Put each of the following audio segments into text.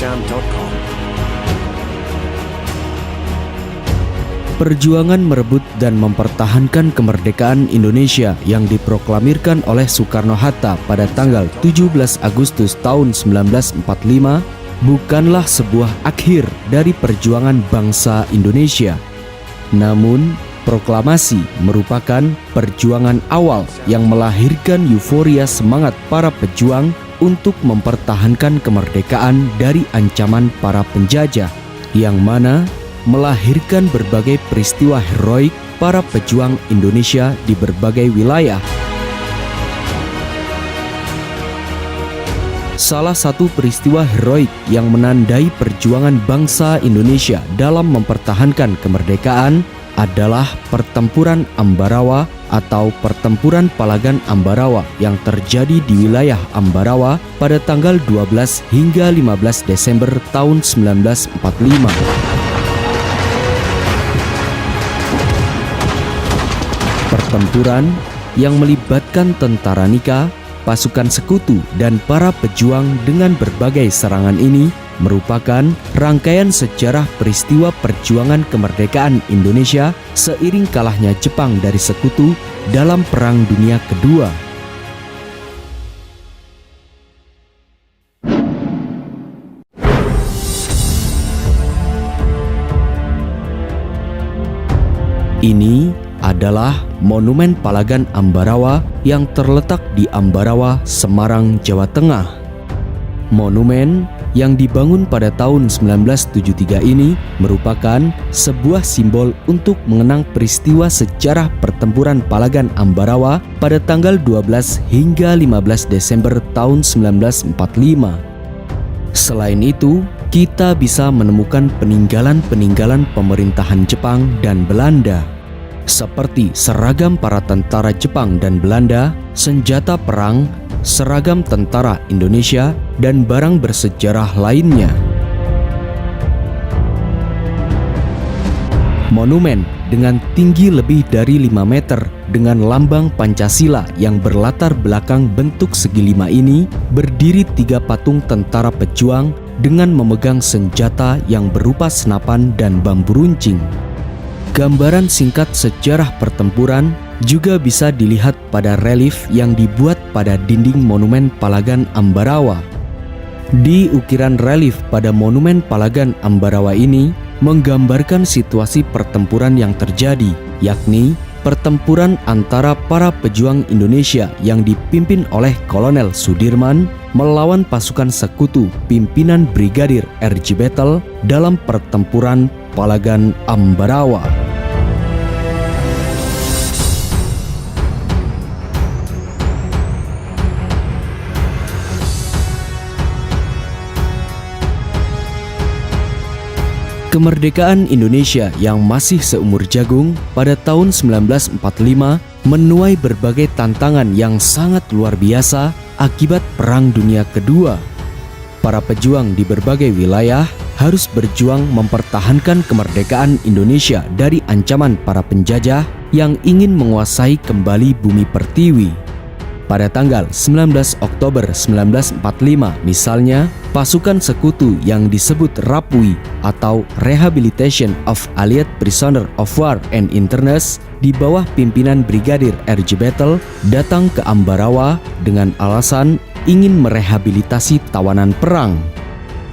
SoundCloud.com. Perjuangan merebut dan mempertahankan kemerdekaan Indonesia yang diproklamirkan oleh Soekarno-Hatta pada tanggal 17 Agustus tahun 1945 bukanlah sebuah akhir dari perjuangan bangsa Indonesia. Namun, proklamasi merupakan perjuangan awal yang melahirkan euforia semangat para pejuang untuk mempertahankan kemerdekaan dari ancaman para penjajah, yang mana melahirkan berbagai peristiwa heroik para pejuang Indonesia di berbagai wilayah. Salah satu peristiwa heroik yang menandai perjuangan bangsa Indonesia dalam mempertahankan kemerdekaan adalah Pertempuran Ambarawa atau Pertempuran Palagan Ambarawa yang terjadi di wilayah Ambarawa pada tanggal 12 hingga 15 Desember tahun 1945. Pertempuran yang melibatkan tentara Nika, pasukan sekutu, dan para pejuang dengan berbagai serangan ini merupakan rangkaian sejarah peristiwa perjuangan kemerdekaan Indonesia seiring kalahnya Jepang dari sekutu dalam Perang Dunia Kedua. Ini adalah Monumen Palagan Ambarawa yang terletak di Ambarawa, Semarang, Jawa Tengah. Monumen yang dibangun pada tahun 1973 ini merupakan sebuah simbol untuk mengenang peristiwa sejarah Pertempuran Palagan Ambarawa pada tanggal 12 hingga 15 Desember tahun 1945. Selain itu, kita bisa menemukan peninggalan-peninggalan pemerintahan Jepang dan Belanda, seperti seragam para tentara Jepang dan Belanda, senjata perang, seragam tentara Indonesia, dan barang bersejarah lainnya. Monumen dengan tinggi lebih dari 5 meter dengan lambang Pancasila yang berlatar belakang bentuk segi 5 ini berdiri 3 patung tentara pejuang dengan memegang senjata yang berupa senapan dan bambu runcing. Gambaran singkat sejarah pertempuran juga bisa dilihat pada relief yang dibuat pada dinding Monumen Palagan Ambarawa. Di ukiran relief pada Monumen Palagan Ambarawa ini menggambarkan situasi pertempuran yang terjadi, yakni pertempuran antara para pejuang Indonesia yang dipimpin oleh Kolonel Sudirman melawan pasukan sekutu pimpinan Brigadir R.J. Battle dalam pertempuran Palagan Ambarawa. Kemerdekaan Indonesia yang masih seumur jagung pada tahun 1945 menuai berbagai tantangan yang sangat luar biasa akibat Perang Dunia Kedua. Para pejuang di berbagai wilayah harus berjuang mempertahankan kemerdekaan Indonesia dari ancaman para penjajah yang ingin menguasai kembali bumi pertiwi. Pada tanggal 19 Oktober 1945 misalnya, pasukan sekutu yang disebut RAPWI atau Rehabilitation of Allied Prisoner of War and Internees di bawah pimpinan Brigadir R.J. Battle datang ke Ambarawa dengan alasan ingin merehabilitasi tawanan perang.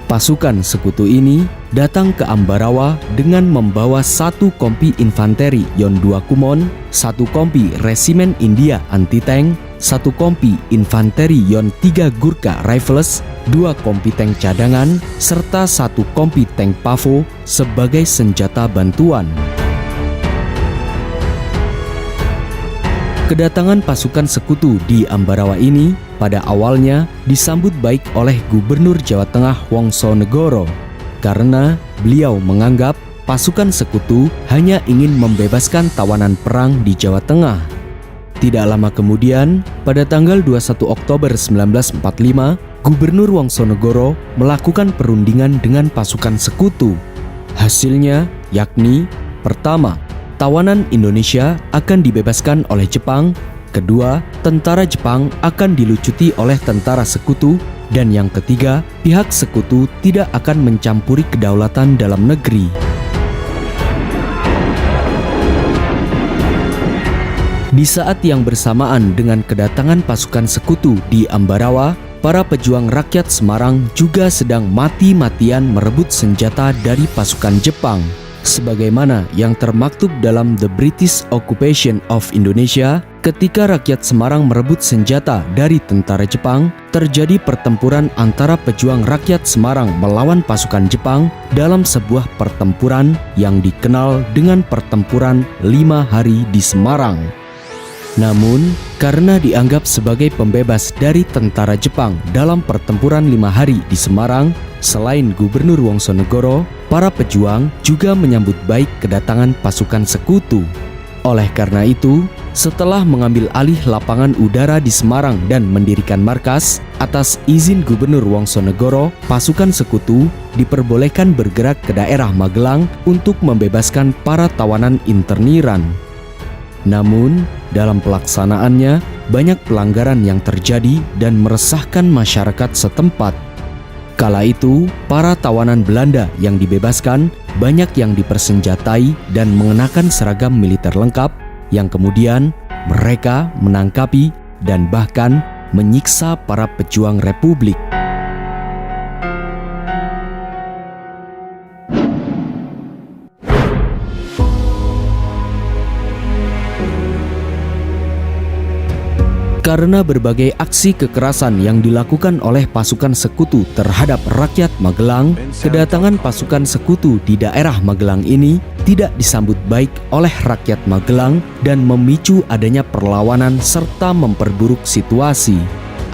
Pasukan sekutu ini datang ke Ambarawa dengan membawa 1 kompi infanteri Yon 2 Kumon, 1 kompi Resimen India Anti-Tank, 1 kompi infanteri Yon 3 Gurkha Rifles, 2 kompi tank cadangan, serta 1 kompi tank Pavo sebagai senjata bantuan. Kedatangan pasukan sekutu di Ambarawa ini pada awalnya disambut baik oleh Gubernur Jawa Tengah Wongsonegoro karena beliau menganggap pasukan sekutu hanya ingin membebaskan tawanan perang di Jawa Tengah. Tidak lama kemudian, pada tanggal 21 Oktober 1945, Gubernur Wongsonegoro melakukan perundingan dengan pasukan sekutu. Hasilnya yakni, pertama, tawanan Indonesia akan dibebaskan oleh Jepang. Kedua, tentara Jepang akan dilucuti oleh tentara sekutu. Dan yang ketiga, pihak sekutu tidak akan mencampuri kedaulatan dalam negeri. Di saat yang bersamaan dengan kedatangan pasukan sekutu di Ambarawa, para pejuang rakyat Semarang juga sedang mati-matian merebut senjata dari pasukan Jepang. Sebagaimana yang termaktub dalam The British Occupation of Indonesia, ketika rakyat Semarang merebut senjata dari tentara Jepang, terjadi pertempuran antara pejuang rakyat Semarang melawan pasukan Jepang dalam sebuah pertempuran yang dikenal dengan Pertempuran 5 Hari di Semarang. Namun, karena dianggap sebagai pembebas dari tentara Jepang dalam pertempuran 5 hari di Semarang, selain Gubernur Wongsonegoro, para pejuang juga menyambut baik kedatangan pasukan sekutu. Oleh karena itu, setelah mengambil alih lapangan udara di Semarang dan mendirikan markas, atas izin Gubernur Wongsonegoro, pasukan sekutu diperbolehkan bergerak ke daerah Magelang untuk membebaskan para tawanan interniran. Namun, dalam pelaksanaannya, banyak pelanggaran yang terjadi dan meresahkan masyarakat setempat. Kala itu, para tawanan Belanda yang dibebaskan banyak yang dipersenjatai dan mengenakan seragam militer lengkap, yang kemudian mereka menangkapi dan bahkan menyiksa para pejuang Republik. Karena berbagai aksi kekerasan yang dilakukan oleh pasukan sekutu terhadap rakyat Magelang, kedatangan pasukan sekutu di daerah Magelang ini tidak disambut baik oleh rakyat Magelang dan memicu adanya perlawanan serta memperburuk situasi.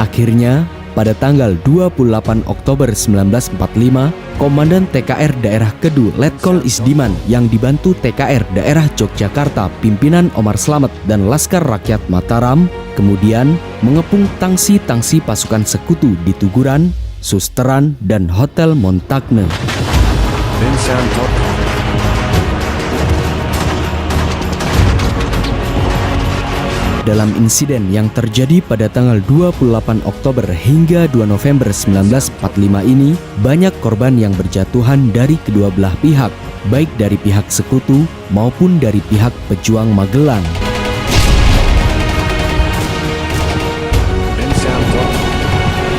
Akhirnya, pada tanggal 28 Oktober 1945, Komandan TKR Daerah Kedu Letkol Isdiman yang dibantu TKR Daerah Yogyakarta pimpinan Omar Slamet dan Laskar Rakyat Mataram kemudian mengepung tangsi-tangsi pasukan sekutu di Tuguran, Susteran, dan Hotel Montagne. Dalam insiden yang terjadi pada tanggal 28 Oktober hingga 2 November 1945 ini, banyak korban yang berjatuhan dari kedua belah pihak, baik dari pihak sekutu maupun dari pihak pejuang Magelang.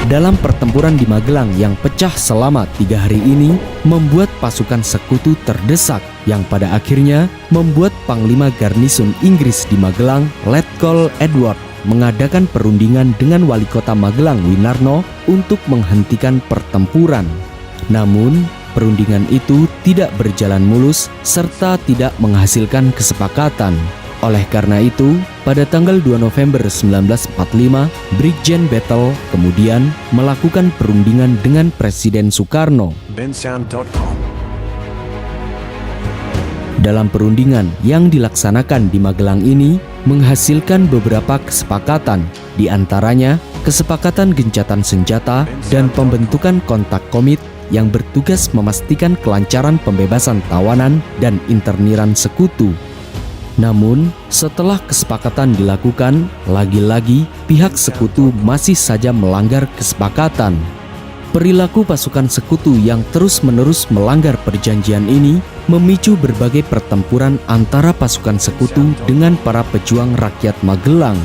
Dalam pertempuran di Magelang yang pecah selama 3 hari ini, membuat pasukan sekutu terdesak, yang pada akhirnya membuat Panglima Garnison Inggris di Magelang, Letkol Edward, mengadakan perundingan dengan Wali Kota Magelang Winarno untuk menghentikan pertempuran. Namun, perundingan itu tidak berjalan mulus serta tidak menghasilkan kesepakatan. Oleh karena itu, pada tanggal 2 November 1945, Brigjen Battle kemudian melakukan perundingan dengan Presiden Soekarno. Dalam perundingan yang dilaksanakan di Magelang ini, menghasilkan beberapa kesepakatan, di antaranya kesepakatan gencatan senjata dan pembentukan kontak komit yang bertugas memastikan kelancaran pembebasan tawanan dan interniran sekutu. Namun, setelah kesepakatan dilakukan, lagi-lagi pihak sekutu masih saja melanggar kesepakatan. Perilaku pasukan sekutu yang terus-menerus melanggar perjanjian ini memicu berbagai pertempuran antara pasukan sekutu dengan para pejuang rakyat Magelang.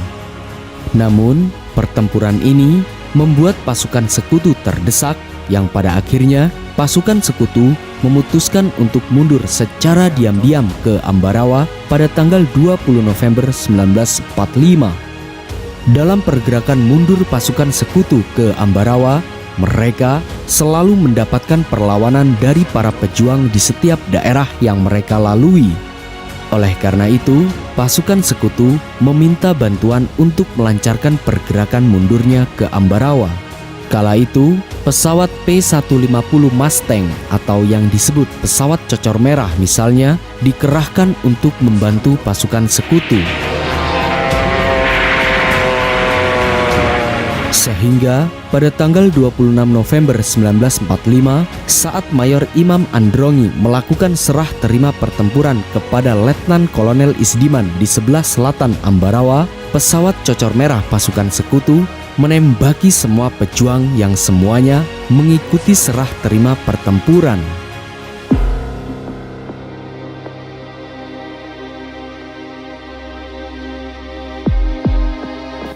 Namun, pertempuran ini membuat pasukan sekutu terdesak, yang pada akhirnya pasukan sekutu memutuskan untuk mundur secara diam-diam ke Ambarawa pada tanggal 20 November 1945. Dalam pergerakan mundur pasukan sekutu ke Ambarawa, mereka selalu mendapatkan perlawanan dari para pejuang di setiap daerah yang mereka lalui. Oleh karena itu, pasukan sekutu meminta bantuan untuk melancarkan pergerakan mundurnya ke Ambarawa. Kala itu, pesawat P-150 Mustang atau yang disebut pesawat cocor merah misalnya dikerahkan untuk membantu pasukan sekutu. Sehingga pada tanggal 26 November 1945, saat Mayor Imam Androngi melakukan serah terima pertempuran kepada Letnan Kolonel Isdiman di sebelah selatan Ambarawa, pesawat cocor merah pasukan sekutu menembaki semua pejuang yang semuanya mengikuti serah terima pertempuran.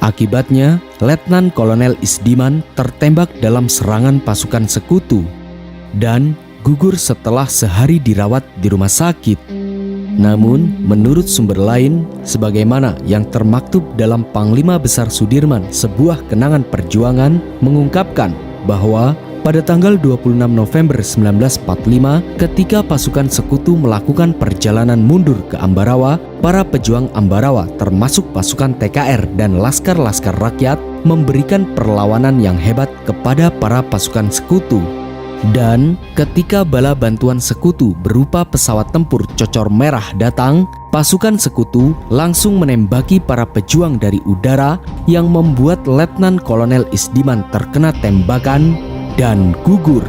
Akibatnya, Letnan Kolonel Isdiman tertembak dalam serangan pasukan sekutu dan gugur setelah sehari dirawat di rumah sakit. Namun, menurut sumber lain, sebagaimana yang termaktub dalam Panglima Besar Sudirman, sebuah kenangan perjuangan, mengungkapkan bahwa pada tanggal 26 November 1945, ketika pasukan sekutu melakukan perjalanan mundur ke Ambarawa, para pejuang Ambarawa termasuk pasukan TKR dan laskar-laskar rakyat memberikan perlawanan yang hebat kepada para pasukan sekutu. Dan ketika bala bantuan sekutu berupa pesawat tempur Cocor Merah datang, pasukan sekutu langsung menembaki para pejuang dari udara yang membuat Letnan Kolonel Isdiman terkena tembakan dan gugur.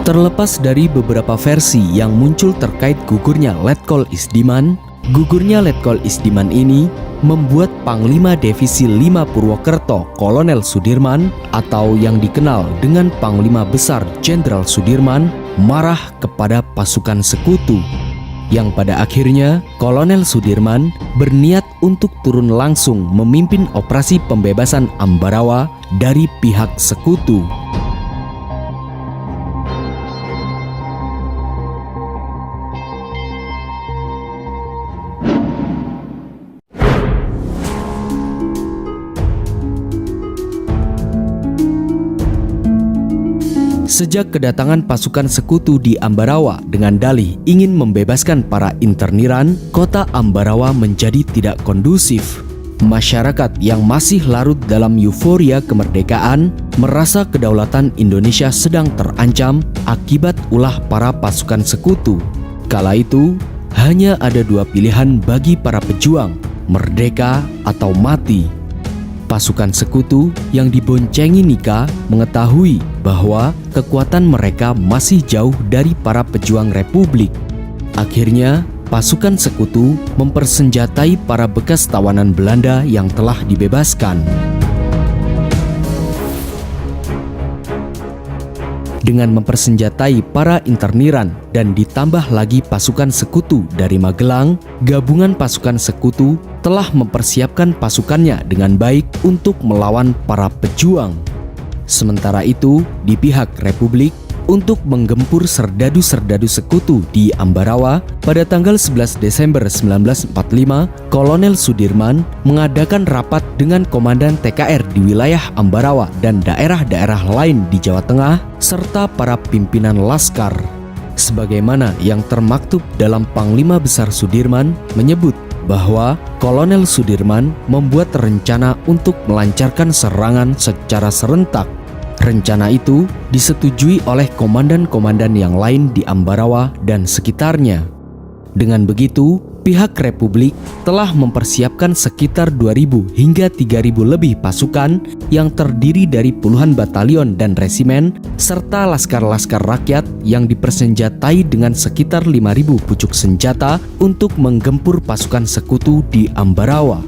Terlepas dari beberapa versi yang muncul terkait gugurnya Letkol Isdiman, gugurnya Letkol Isdiman ini membuat Panglima Divisi 5 Purwokerto Kolonel Sudirman atau yang dikenal dengan Panglima Besar Jenderal Sudirman marah kepada pasukan sekutu, yang pada akhirnya Kolonel Sudirman berniat untuk turun langsung memimpin operasi pembebasan Ambarawa dari pihak sekutu. Sejak kedatangan pasukan sekutu di Ambarawa dengan dalih ingin membebaskan para interniran, kota Ambarawa menjadi tidak kondusif. Masyarakat yang masih larut dalam euforia kemerdekaan merasa kedaulatan Indonesia sedang terancam akibat ulah para pasukan sekutu. Kala itu, hanya ada dua pilihan bagi para pejuang, merdeka atau mati. Pasukan sekutu yang diboncengi Nika mengetahui bahwa kekuatan mereka masih jauh dari para pejuang Republik. Akhirnya, pasukan sekutu mempersenjatai para bekas tawanan Belanda yang telah dibebaskan. Dengan mempersenjatai para interniran dan ditambah lagi pasukan sekutu dari Magelang, gabungan pasukan sekutu telah mempersiapkan pasukannya dengan baik untuk melawan para pejuang. Sementara itu, di pihak Republik, untuk menggempur serdadu-serdadu sekutu di Ambarawa, pada tanggal 11 Desember 1945, Kolonel Sudirman mengadakan rapat dengan komandan TKR di wilayah Ambarawa dan daerah-daerah lain di Jawa Tengah, serta para pimpinan laskar. Sebagaimana yang termaktub dalam Panglima Besar Sudirman menyebut bahwa Kolonel Sudirman membuat rencana untuk melancarkan serangan secara serentak. Rencana itu disetujui oleh komandan-komandan yang lain di Ambarawa dan sekitarnya. Dengan begitu, pihak Republik telah mempersiapkan sekitar 2.000 hingga 3.000 lebih pasukan yang terdiri dari puluhan batalion dan resimen, serta laskar-laskar rakyat yang dipersenjatai dengan sekitar 5.000 pucuk senjata untuk menggempur pasukan sekutu di Ambarawa.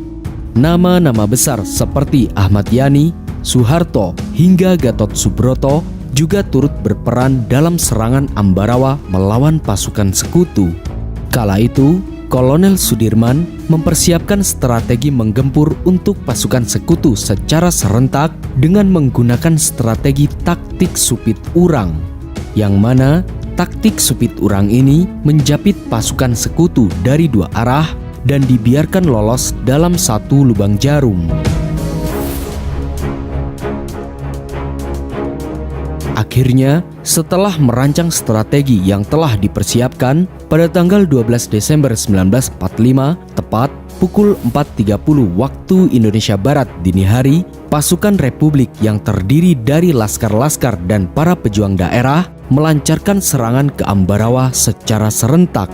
Nama-nama besar seperti Ahmad Yani, Soeharto, hingga Gatot Subroto juga turut berperan dalam serangan Ambarawa melawan pasukan sekutu. Kala itu, Kolonel Sudirman mempersiapkan strategi menggempur untuk pasukan sekutu secara serentak dengan menggunakan strategi taktik supit urang, yang mana taktik supit urang ini menjapit pasukan sekutu dari dua arah dan dibiarkan lolos dalam satu lubang jarum. Akhirnya, setelah merancang strategi yang telah dipersiapkan, pada tanggal 12 Desember 1945, tepat pukul 4.30 waktu Indonesia Barat dini hari, pasukan Republik yang terdiri dari laskar-laskar dan para pejuang daerah melancarkan serangan ke Ambarawa secara serentak.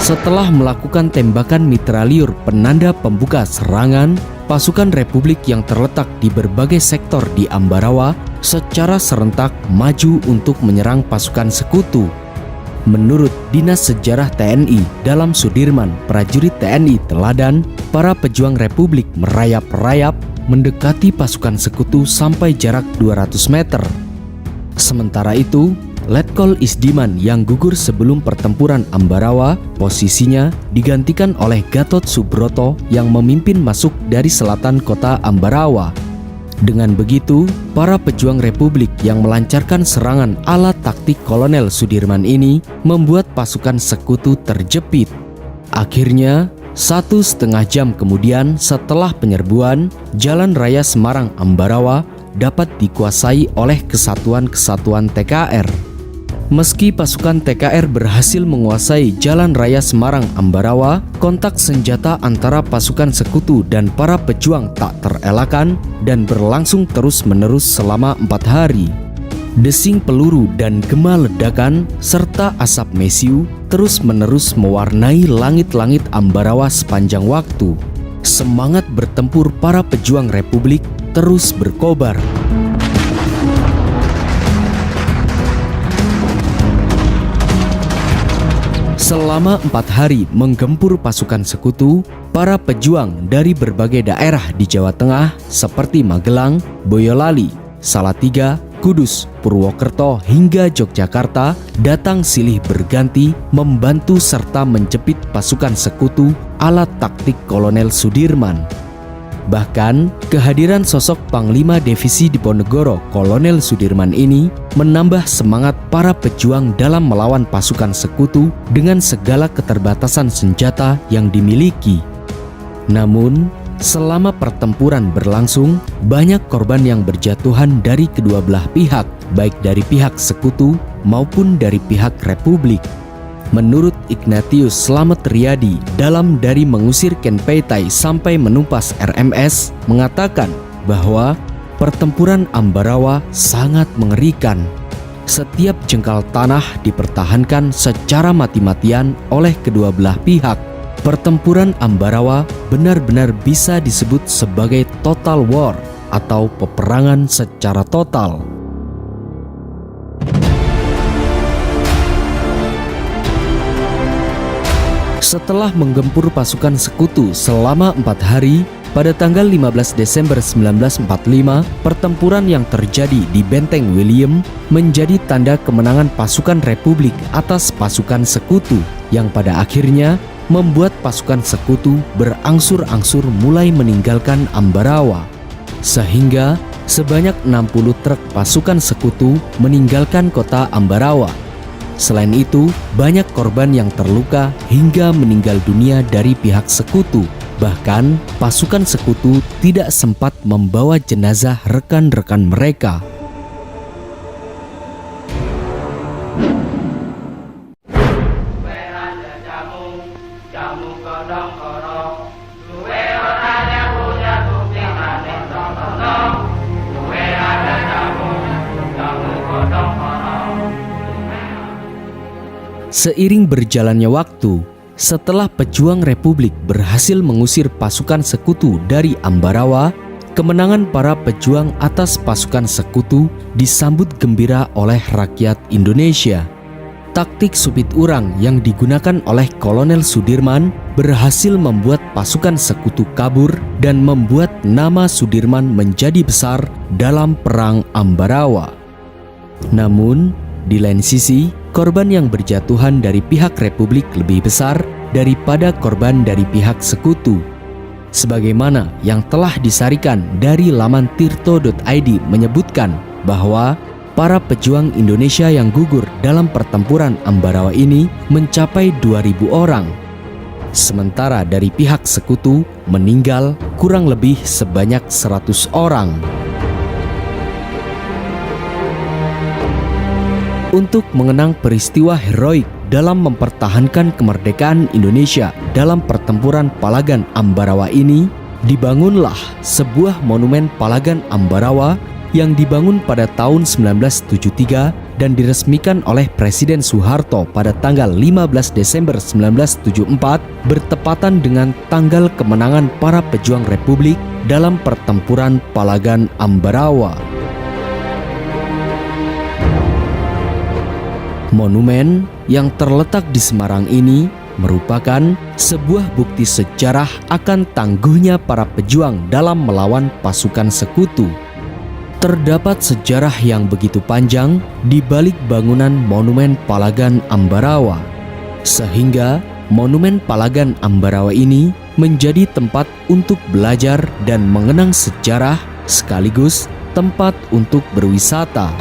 Setelah melakukan tembakan mitraliur penanda pembuka serangan, pasukan Republik yang terletak di berbagai sektor di Ambarawa secara serentak maju untuk menyerang pasukan sekutu. Menurut Dinas Sejarah TNI Dalam Sudirman, prajurit TNI teladan, para pejuang Republik merayap-rayap mendekati pasukan sekutu sampai jarak 200 meter. Sementara itu, Letkol Isdiman yang gugur sebelum pertempuran Ambarawa, posisinya digantikan oleh Gatot Subroto yang memimpin masuk dari selatan kota Ambarawa. Dengan begitu, para pejuang Republik yang melancarkan serangan ala taktik Kolonel Sudirman ini membuat pasukan sekutu terjepit. Akhirnya, 1,5 jam kemudian setelah penyerbuan, Jalan Raya Semarang-Ambarawa dapat dikuasai oleh kesatuan-kesatuan TKR. Meski pasukan TKR berhasil menguasai Jalan Raya Semarang-Ambarawa, kontak senjata antara pasukan sekutu dan para pejuang tak terelakkan dan berlangsung terus-menerus selama 4 hari. Desing peluru dan gema ledakan serta asap mesiu terus-menerus mewarnai langit-langit Ambarawa sepanjang waktu. Semangat bertempur para pejuang Republik terus berkobar. Selama 4 hari menggempur pasukan sekutu, para pejuang dari berbagai daerah di Jawa Tengah seperti Magelang, Boyolali, Salatiga, Kudus, Purwokerto hingga Yogyakarta datang silih berganti membantu serta menjepit pasukan sekutu ala taktik Kolonel Sudirman. Bahkan, kehadiran sosok Panglima Divisi Diponegoro Kolonel Sudirman ini menambah semangat para pejuang dalam melawan pasukan sekutu dengan segala keterbatasan senjata yang dimiliki. Namun, selama pertempuran berlangsung, banyak korban yang berjatuhan dari kedua belah pihak, baik dari pihak sekutu maupun dari pihak Republik. Menurut Ignatius Slamet Riyadi dalam Dari Mengusir Ken Peitai Sampai Menumpas RMS mengatakan bahwa pertempuran Ambarawa sangat mengerikan. Setiap jengkal tanah dipertahankan secara mati-matian oleh kedua belah pihak. Pertempuran Ambarawa benar-benar bisa disebut sebagai total war atau peperangan secara total. Setelah menggempur pasukan sekutu selama 4 hari, pada tanggal 15 Desember 1945, pertempuran yang terjadi di Benteng William menjadi tanda kemenangan pasukan Republik atas pasukan sekutu yang pada akhirnya membuat pasukan sekutu berangsur-angsur mulai meninggalkan Ambarawa. Sehingga sebanyak 60 truk pasukan sekutu meninggalkan kota Ambarawa. Selain itu, banyak korban yang terluka hingga meninggal dunia dari pihak sekutu. Bahkan, pasukan sekutu tidak sempat membawa jenazah rekan-rekan mereka. Seiring berjalannya waktu, setelah pejuang Republik berhasil mengusir pasukan sekutu dari Ambarawa, kemenangan para pejuang atas pasukan sekutu disambut gembira oleh rakyat Indonesia. Taktik supit urang yang digunakan oleh Kolonel Sudirman berhasil membuat pasukan sekutu kabur dan membuat nama Sudirman menjadi besar dalam Perang Ambarawa. Namun, di lain sisi, korban yang berjatuhan dari pihak Republik lebih besar daripada korban dari pihak sekutu. Sebagaimana yang telah disarikan dari laman tirto.id menyebutkan bahwa para pejuang Indonesia yang gugur dalam pertempuran Ambarawa ini mencapai 2.000 orang. Sementara dari pihak sekutu meninggal kurang lebih sebanyak 100 orang. Untuk mengenang peristiwa heroik dalam mempertahankan kemerdekaan Indonesia dalam pertempuran Palagan Ambarawa ini, dibangunlah sebuah monumen Palagan Ambarawa yang dibangun pada tahun 1973 dan diresmikan oleh Presiden Soeharto pada tanggal 15 Desember 1974 bertepatan dengan tanggal kemenangan para pejuang Republik dalam pertempuran Palagan Ambarawa. Monumen yang terletak di Semarang ini merupakan sebuah bukti sejarah akan tangguhnya para pejuang dalam melawan pasukan sekutu. Terdapat sejarah yang begitu panjang di balik bangunan Monumen Palagan Ambarawa, sehingga Monumen Palagan Ambarawa ini menjadi tempat untuk belajar dan mengenang sejarah sekaligus tempat untuk berwisata.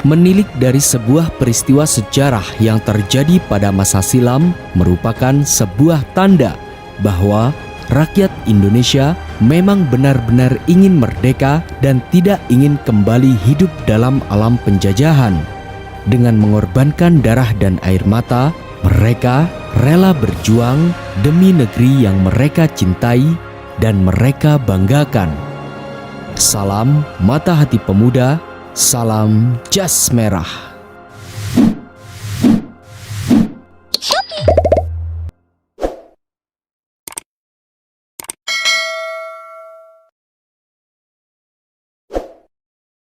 Menilik dari sebuah peristiwa sejarah yang terjadi pada masa silam merupakan sebuah tanda bahwa rakyat Indonesia memang benar-benar ingin merdeka dan tidak ingin kembali hidup dalam alam penjajahan. Dengan mengorbankan darah dan air mata, mereka rela berjuang demi negeri yang mereka cintai dan mereka banggakan. Salam Mata Hati Pemuda. Salam Jas Merah.